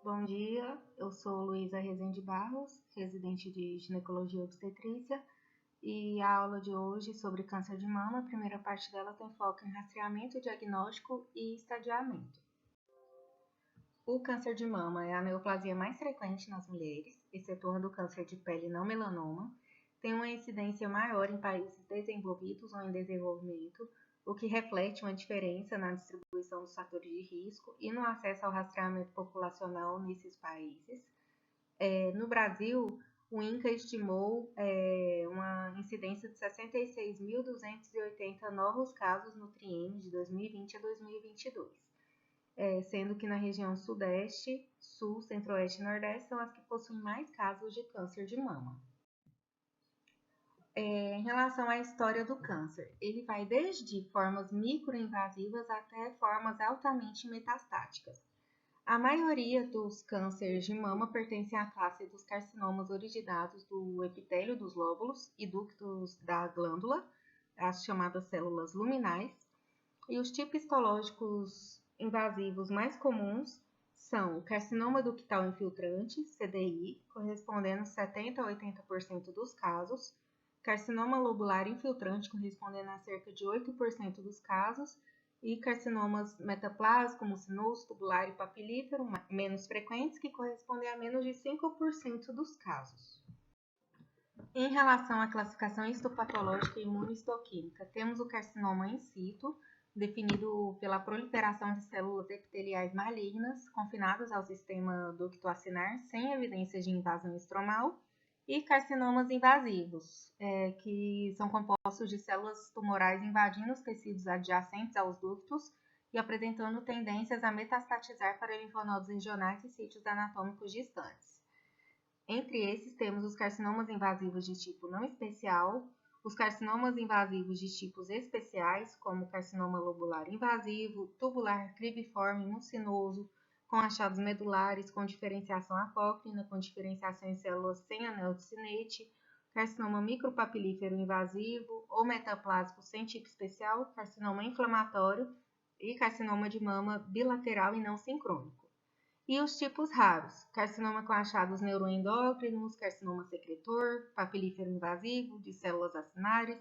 Bom dia, eu sou Luísa Rezende Barros, residente de ginecologia e obstetrícia, e a aula de hoje sobre câncer de mama, a primeira parte dela tem foco em rastreamento, diagnóstico e estadiamento. O câncer de mama é a neoplasia mais frequente nas mulheres, excetuando o câncer de pele não melanoma, tem uma incidência maior em países desenvolvidos ou em desenvolvimento, o que reflete uma diferença na distribuição dos fatores de risco e no acesso ao rastreamento populacional nesses países. No Brasil, o INCA estimou uma incidência de 66.280 novos casos no triênio de 2020 a 2022, sendo que na região Sudeste, Sul, Centro-Oeste e Nordeste são as que possuem mais casos de câncer de mama. Em relação à história do câncer, ele vai desde formas microinvasivas até formas altamente metastáticas. A maioria dos cânceres de mama pertencem à classe dos carcinomas originados do epitélio dos lóbulos e ductos da glândula, as chamadas células luminais, e os tipos histológicos invasivos mais comuns são o carcinoma ductal infiltrante, CDI, correspondendo a 70 a 80% dos casos, carcinoma lobular infiltrante, correspondendo a cerca de 8% dos casos, e carcinomas metaplásicos, mucinoso, tubular e papilífero, menos frequentes, que correspondem a menos de 5% dos casos. Em relação à classificação histopatológica e imunohistoquímica, temos o carcinoma in situ, definido pela proliferação de células epiteliais malignas confinadas ao sistema ducto-acinar sem evidências de invasão estromal, e carcinomas invasivos, que são compostos de células tumorais invadindo os tecidos adjacentes aos ductos e apresentando tendências a metastatizar para linfonodos regionais e sítios anatômicos distantes. Entre esses, temos os carcinomas invasivos de tipo não especial, os carcinomas invasivos de tipos especiais, como o carcinoma lobular invasivo, tubular cribiforme mucinoso, com achados medulares, com diferenciação apócrina, com diferenciação em células sem anel de Sinnett, carcinoma micropapilífero invasivo ou metaplásico sem tipo especial, carcinoma inflamatório e carcinoma de mama bilateral e não sincrônico. E os tipos raros, carcinoma com achados neuroendócrinos, carcinoma secretor, papilífero invasivo, de células acinares,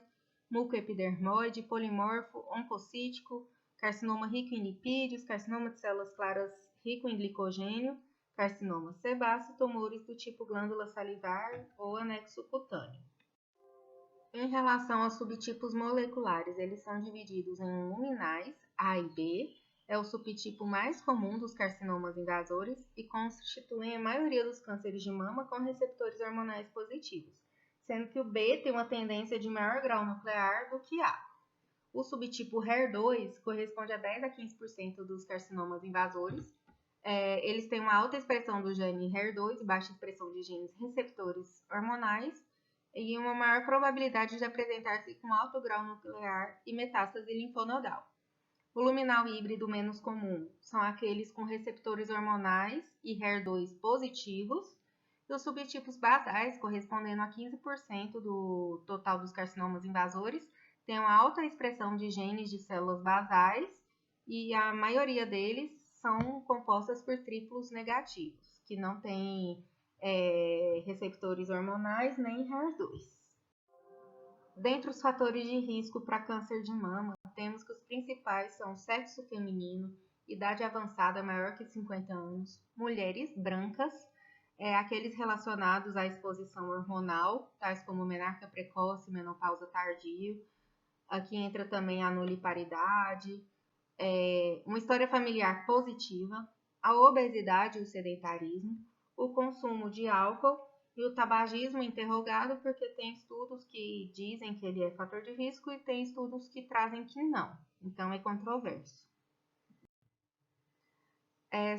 mucoepidermoide, polimorfo, oncocítico, carcinoma rico em lipídios, carcinoma de células claras rico em glicogênio, carcinoma sebáceo, tumores do tipo glândula salivar ou anexo cutâneo. Em relação aos subtipos moleculares, eles são divididos em luminais, A e B, é o subtipo mais comum dos carcinomas invasores e constituem a maioria dos cânceres de mama com receptores hormonais positivos, sendo que o B tem uma tendência de maior grau nuclear do que A. O subtipo HER2 corresponde a 10 a 15% dos carcinomas invasores. Eles têm uma alta expressão do gene HER2 e baixa expressão de genes receptores hormonais e uma maior probabilidade de apresentar-se com alto grau nuclear e metástase linfonodal. O luminal híbrido menos comum são aqueles com receptores hormonais e HER2 positivos, e os subtipos basais, correspondendo a 15% do total dos carcinomas invasores, têm uma alta expressão de genes de células basais, e a maioria deles são compostas por triplos negativos, que não têm receptores hormonais nem HER2. Dentre os fatores de risco para câncer de mama, temos que os principais são sexo feminino, idade avançada maior que 50 anos, mulheres brancas, aqueles relacionados à exposição hormonal, tais como menarca precoce, menopausa tardia. Aqui entra também a nulliparidade, uma história familiar positiva, a obesidade e o sedentarismo, o consumo de álcool e o tabagismo interrogado, porque tem estudos que dizem que ele é fator de risco e tem estudos que trazem que não. Então, é controverso.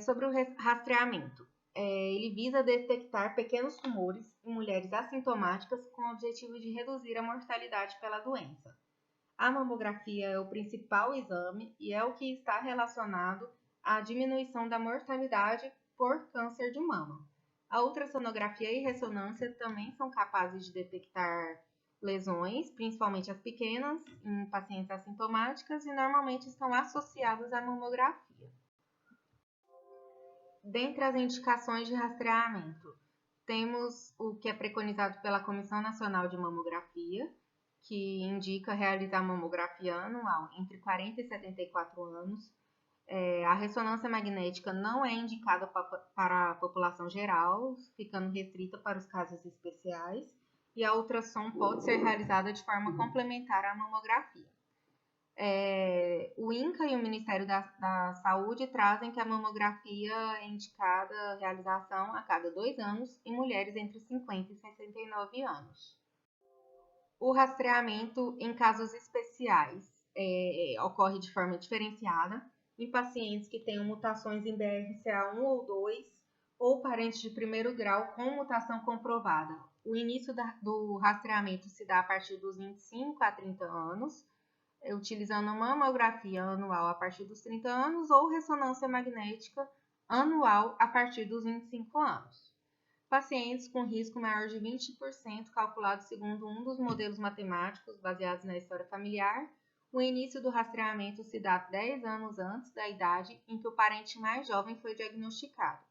Sobre o rastreamento. Ele visa detectar pequenos tumores em mulheres assintomáticas com o objetivo de reduzir a mortalidade pela doença. A mamografia é o principal exame e é o que está relacionado à diminuição da mortalidade por câncer de mama. A ultrassonografia e ressonância também são capazes de detectar lesões, principalmente as pequenas, em pacientes assintomáticas e normalmente estão associadas à mamografia. Dentre as indicações de rastreamento, temos o que é preconizado pela Comissão Nacional de Mamografia, que indica realizar mamografia anual entre 40 e 74 anos. A ressonância magnética não é indicada para a população geral, ficando restrita para os casos especiais, e a ultrassom pode ser realizada de forma complementar à mamografia. O INCA e o Ministério da Saúde trazem que a mamografia é indicada a realização a cada 2 anos em mulheres entre 50 e 69 anos. O rastreamento em casos especiais ocorre de forma diferenciada em pacientes que tenham mutações em BRCA1 ou 2 ou parentes de primeiro grau com mutação comprovada. O início do rastreamento se dá a partir dos 25 a 30 anos, utilizando mamografia anual a partir dos 30 anos ou ressonância magnética anual a partir dos 25 anos. Pacientes com risco maior de 20% calculado segundo um dos modelos matemáticos baseados na história familiar, o início do rastreamento se dá 10 anos antes da idade em que o parente mais jovem foi diagnosticado.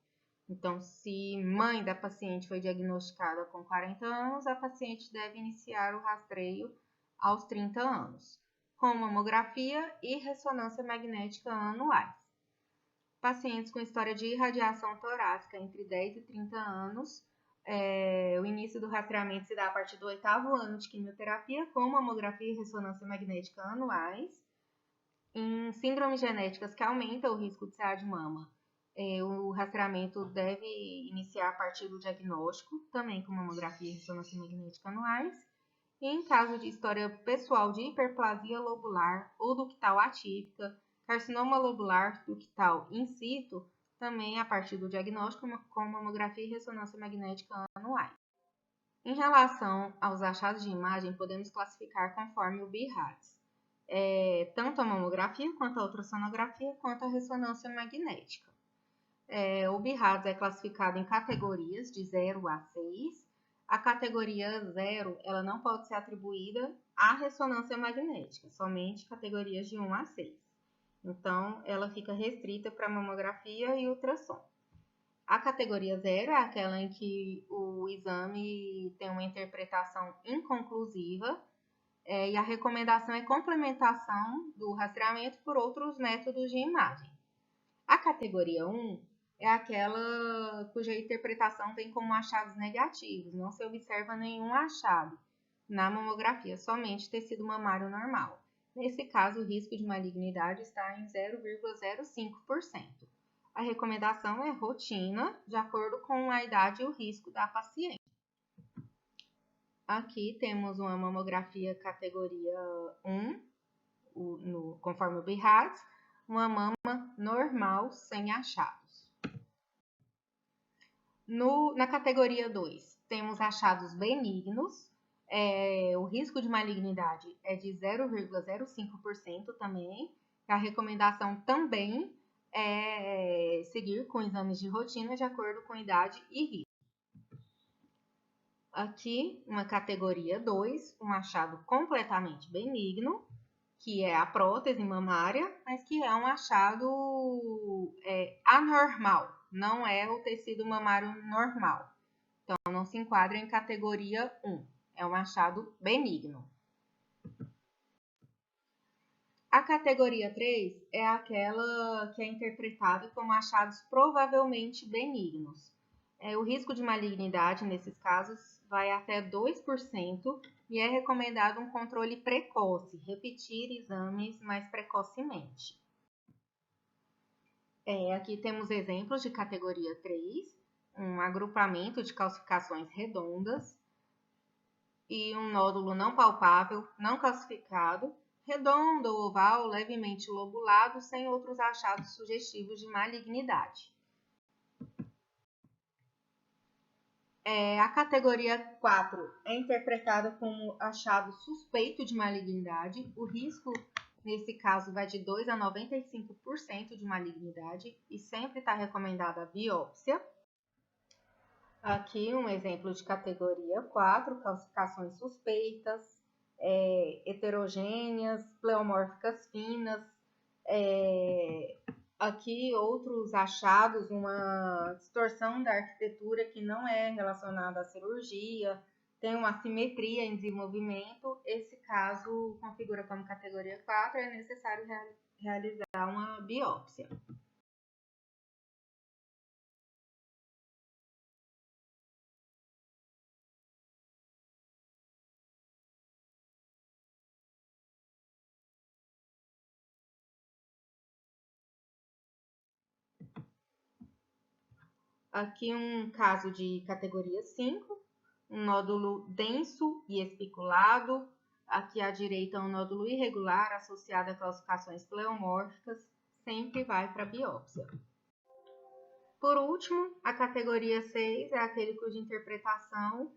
Então, se mãe da paciente foi diagnosticada com 40 anos, a paciente deve iniciar o rastreio aos 30 anos, com mamografia e ressonância magnética anuais. Pacientes com história de irradiação torácica entre 10 e 30 anos, o início do rastreamento se dá a partir do 8º ano de quimioterapia, com mamografia e ressonância magnética anuais. Em síndromes genéticas que aumentam o risco de CA de mama, o rastreamento deve iniciar a partir do diagnóstico, também com mamografia e ressonância magnética anuais. E em caso de história pessoal de hiperplasia lobular ou ductal atípica, carcinoma lobular ductal in situ, também a partir do diagnóstico com mamografia e ressonância magnética anuais. Em relação aos achados de imagem, podemos classificar conforme o BIRADS, tanto a mamografia, quanto a ultrassonografia, quanto a ressonância magnética. O BIRADS é classificado em categorias de 0 a 6. A categoria 0 ela não pode ser atribuída à ressonância magnética, somente categorias de 1 a 6. Então, ela fica restrita para mamografia e ultrassom. A categoria 0 é aquela em que o exame tem uma interpretação inconclusiva e a recomendação é complementação do rastreamento por outros métodos de imagem. A categoria 1 é aquela cuja interpretação vem como achados negativos, não se observa nenhum achado na mamografia, somente tecido mamário normal. Nesse caso, o risco de malignidade está em 0,05%. A recomendação é rotina, de acordo com a idade e o risco da paciente. Aqui temos uma mamografia categoria 1, conforme o BIRADS, uma mama normal sem achados. Na categoria 2, temos achados benignos, o risco de malignidade é de 0,05% também. A recomendação também é seguir com exames de rotina de acordo com idade e risco. Aqui, uma categoria 2, um achado completamente benigno, que é a prótese mamária, mas que é um achado anormal, não é o tecido mamário normal. Então, não se enquadra em categoria 1, é um achado benigno. A categoria 3 é aquela que é interpretada como achados provavelmente benignos. O risco de malignidade, nesses casos, vai até 2% e é recomendado um controle precoce, repetir exames mais precocemente. Aqui temos exemplos de categoria 3, um agrupamento de calcificações redondas e um nódulo não palpável, não calcificado, redondo ou oval, levemente lobulado, sem outros achados sugestivos de malignidade. A categoria 4 é interpretada como achado suspeito de malignidade. O risco, nesse caso, vai de 2 a 95% de malignidade e sempre está recomendada a biópsia. Aqui um exemplo de categoria 4, calcificações suspeitas, heterogêneas, pleomórficas finas, Aqui, outros achados, uma distorção da arquitetura que não é relacionada à cirurgia, tem uma assimetria em desenvolvimento. Esse caso configura como categoria 4, é necessário realizar uma biópsia. Aqui um caso de categoria 5, um nódulo denso e especulado. Aqui à direita um nódulo irregular associado a calcificações pleomórficas, sempre vai para biópsia. Por último, a categoria 6 é aquele cuja interpretação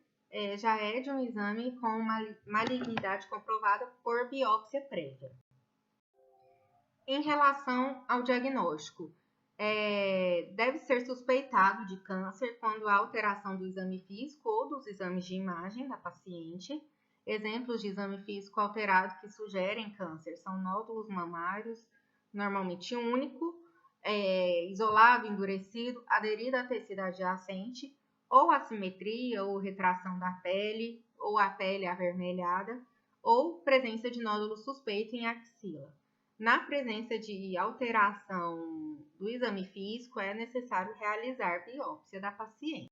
já é de um exame com malignidade comprovada por biópsia prévia. Em relação ao diagnóstico, deve ser suspeitado de câncer quando há alteração do exame físico ou dos exames de imagem da paciente. Exemplos de exame físico alterado que sugerem câncer são nódulos mamários, normalmente único, isolado, endurecido, aderido a tecido adjacente, ou assimetria ou retração da pele, ou a pele avermelhada, ou presença de nódulo suspeito em axila. Na presença de alteração do exame físico, é necessário realizar biópsia da paciente.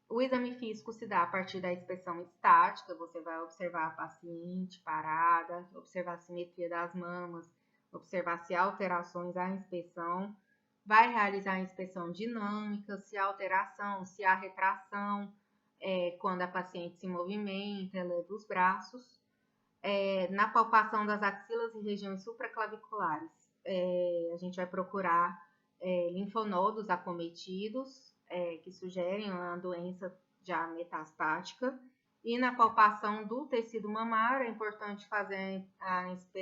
O exame físico se dá a partir da inspeção estática, você vai observar a paciente parada, observar a simetria das mamas, observar se há alterações à inspeção, vai realizar a inspeção dinâmica, se há alteração, se há retração, quando a paciente se movimenta, eleva os braços. Na palpação das axilas e regiões supraclaviculares, a gente vai procurar linfonodos acometidos, que sugerem uma doença já metastática. E na palpação do tecido mamário, é importante fazer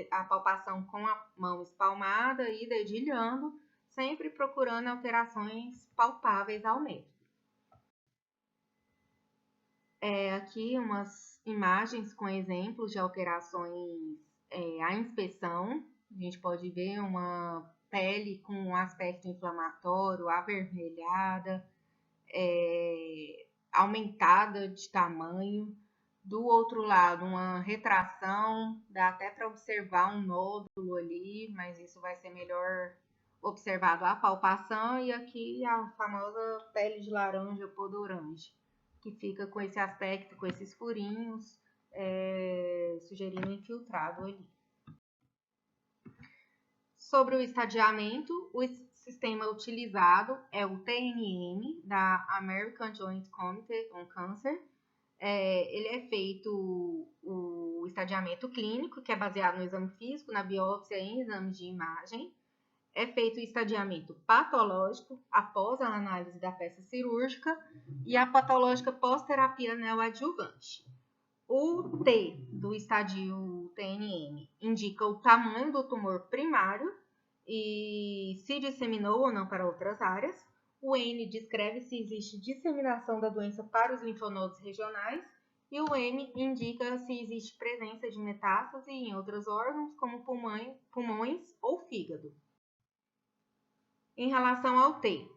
a palpação com a mão espalmada e dedilhando, sempre procurando alterações palpáveis ao médico. Aqui umas imagens com exemplos de alterações à inspeção. A gente pode ver uma pele com um aspecto inflamatório, avermelhada, aumentada de tamanho. Do outro lado, uma retração, dá até para observar um nódulo ali, mas isso vai ser melhor observado à palpação. E aqui a famosa pele de laranja podorange, que fica com esse aspecto, com esses furinhos, sugerindo infiltrado ali. Sobre o estadiamento, o sistema utilizado é o TNM, da American Joint Committee on Cancer. Ele é feito o estadiamento clínico, que é baseado no exame físico, na biópsia e em exames de imagem. É feito o estadiamento patológico após a análise da peça cirúrgica e a patológica pós-terapia neoadjuvante. O T do estadio TNM indica o tamanho do tumor primário e se disseminou ou não para outras áreas. O N descreve se existe disseminação da doença para os linfonodos regionais. E o M indica se existe presença de metástase em outros órgãos, como pulmões ou fígado. Em relação ao T,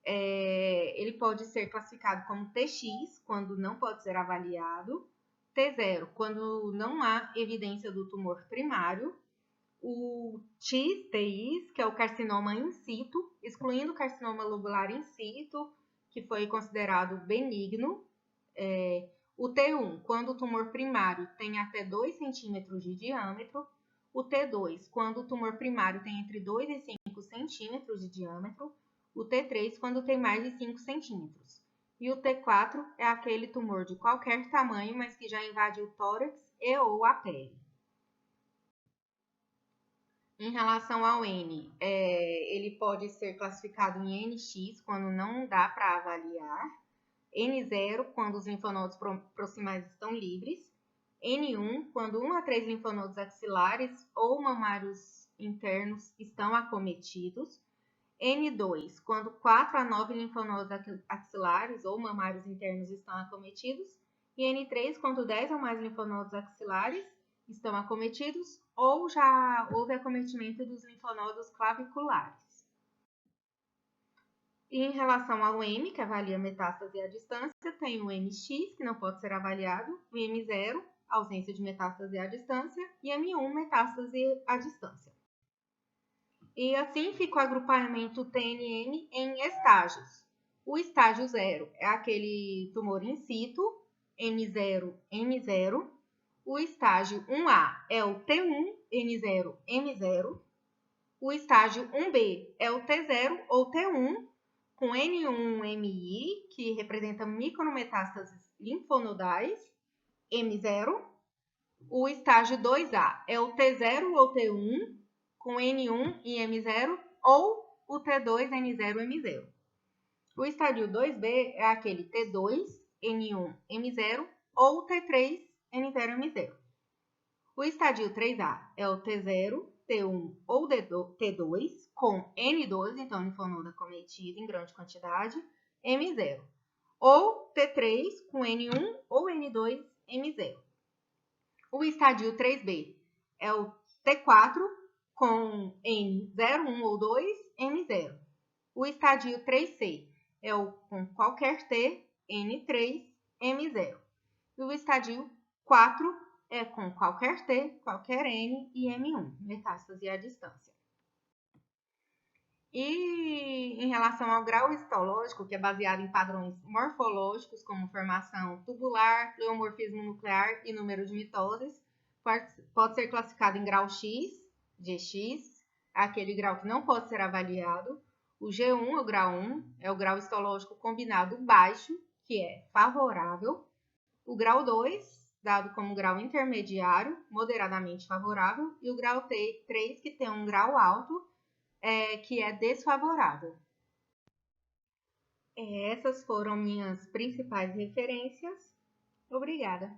ele pode ser classificado como TX, quando não pode ser avaliado, T0, quando não há evidência do tumor primário, o TIS, que é o carcinoma in situ, excluindo o carcinoma lobular in situ, que foi considerado benigno, o T1, quando o tumor primário tem até 2 centímetros de diâmetro, o T2, quando o tumor primário tem entre 2 e 5 centímetros de diâmetro, o T3, quando tem mais de 5 centímetros. E o T4 é aquele tumor de qualquer tamanho, mas que já invade o tórax e ou a pele. Em relação ao N, ele pode ser classificado em NX, quando não dá para avaliar, N0, quando os linfonodos proximais estão livres, N1, quando 1 a 3 linfonodos axilares ou mamários internos estão acometidos, N2, quando 4 a 9 linfonodos axilares ou mamários internos estão acometidos, e N3, quando 10 ou mais linfonodos axilares estão acometidos ou já houve acometimento dos linfonodos claviculares. E em relação ao M, que avalia metástase à distância, tem o MX, que não pode ser avaliado, o M0, ausência de metástase à distância, e M1, metástase à distância. E assim fica o agrupamento TNM em estágios. O estágio 0 é aquele tumor in situ, N0, M0. O estágio 1A é o T1, N0, M0. O estágio 1B é o T0 ou T1, com N1-MI, que representa micrometástases linfonodais, M0. O estágio 2A é o T0 ou T1, com N1 e M0, ou o T2, N0, M0. O estádio 2B é aquele T2, N1, M0, ou T3, N0, M0. O estádio 3A é o T0, T1 ou T2, com N2, então linfonodo acometido em grande quantidade, M0. Ou T3 com N1 ou N2, M0. O estádio 3B é o T4 com N0, 1 ou 2, M0. O estádio 3C é o com qualquer T, N3, M0. E o estádio 4 é com qualquer T, qualquer N e M1, metástase à distância. E em relação ao grau histológico, que é baseado em padrões morfológicos, como formação tubular, pleomorfismo nuclear e número de mitoses, pode ser classificado em grau X, GX, aquele grau que não pode ser avaliado. O G1 é o grau 1, é o grau histológico combinado baixo, que é favorável. O grau 2, dado como grau intermediário, moderadamente favorável. E o grau 3, que tem um grau alto, que é desfavorável. Essas foram minhas principais referências. Obrigada.